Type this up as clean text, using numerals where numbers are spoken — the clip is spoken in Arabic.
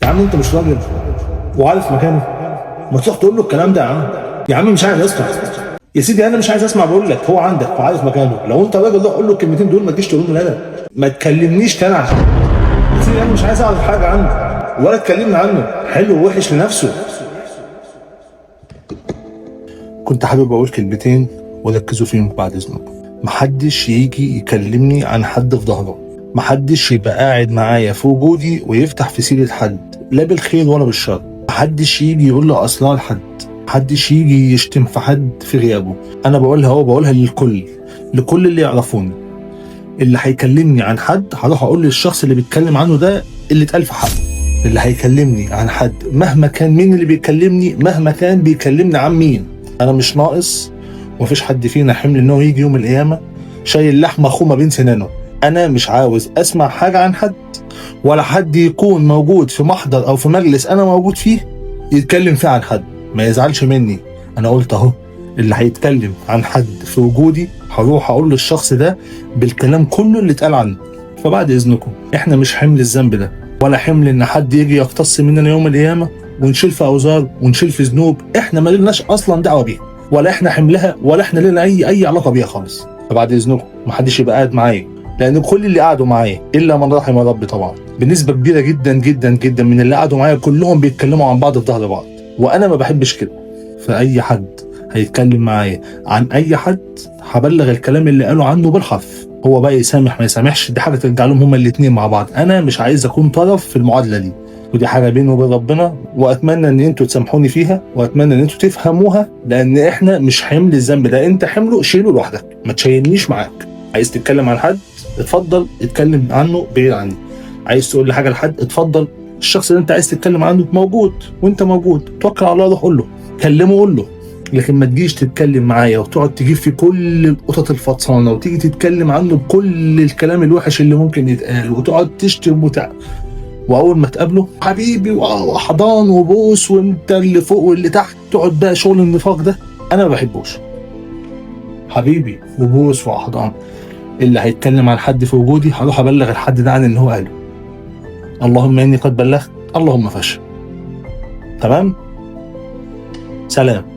يا عم انت مش راجل وعارف مكانه؟ ما تروح تقول له الكلام ده يا عم. يا عم مش عايز اسمع يا سيدي، انا مش عايز اسمع، بقول لك هو عندك وعارف مكانه. لو انت راجل روح قول له الكلمتين دول، ما تجيش تقول له انا ما تكلمنيش تاني عشان يا سيدي انا مش عايز اعرف حاجه عنه ولا تكلمني عنه، حلو ووحش لنفسه. كنت حابب اقول كلمتين وركزوا فيهم بعد اذنكم. محدش يجي يكلمني عن حد في ظهره، محدش يبقى قاعد معايا في وجودي ويفتح في سيرة حد، لا بالخير ولا بالشر. محدش يجي يقول له اسرار حد، محدش يجي يشتم في حد في غيابه. انا بقولها بقولها لكل اللي يعرفوني. اللي هيكلمني عن حد هروح اقول للشخص اللي بيتكلم عنه ده اللي اتقال في حقه. اللي هيكلمني عن حد مهما كان مين اللي بيكلمني، مهما كان بيكلمني عن مين، انا مش ناقص. ومفيش حد فينا حمل ان هو يجي يوم القيامه شايل لحمه اخوه ما بين سنانه. انا مش عاوز اسمع حاجه عن حد، ولا حد يكون موجود في محضر او في مجلس انا موجود فيه يتكلم فيه عن حد. ما يزعلش مني، انا قلت اهو اللي هيتكلم عن حد في وجودي هروح اقول للشخص ده بالكلام كله اللي اتقال عنه. فبعد اذنكم احنا مش حمل الذنب ده، ولا حمل ان حد يجي يقتص مننا يوم القيامه ونشيل في اوزار ونشيل في ذنوب احنا ما لناش اصلا دعوه بيها، ولا احنا حملها، ولا احنا لنا اي علاقه بيها خالص. فبعد اذنكم محدش يبقى قاعد معايا، لان كل اللي قعدوا معايا الا من رحم ربي طبعا، بنسبه كبيره جدا جدا جدا من اللي قعدوا معايا كلهم بيتكلموا عن بعض في ظهر بعض، وانا ما بحبش كده. فاي حد هيتكلم معايا عن اي حد هبلغ الكلام اللي قالوا عنه بالحرف. هو بقى يسامح ما يسامحش دي حاجه ترجع لهم هما الاثنين مع بعض، انا مش عايز اكون طرف في المعادله دي، ودي حاجه بيني وبين ربنا، واتمنى ان انتوا تسامحوني فيها، واتمنى ان انتوا تفهموها، لان احنا مش حمل الذنب ده، انت حمله شيله لوحدك، ما تشيلنيش معاك. عايز تتكلم عن حد اتفضل اتكلم عنه بعيد عني، عايز تقول لي حاجه لحد اتفضل، الشخص اللي انت عايز تتكلم عنه موجود وانت موجود، توكل على الله روح قول له، كلمه قول له. لكن ما تجيش تتكلم معايا وتقعد تجيب في كل القطط الفطسانه وتيجي تتكلم عنه بكل الكلام الوحش اللي ممكن يتقال وتقعد تشتم واول ما تقابله حبيبي وحضان وبوس وانت اللي فوق واللي تحت، تقعد بقى شغل النفاق ده انا ما بحبوش. حبيبي وبوس واحضان، اللي هيتكلم عن حد في وجودي هروح ابلغ الحد ده عن اللي هو قاله. اللهم اني قد بلغت، اللهم فاشل. تمام؟ سلام.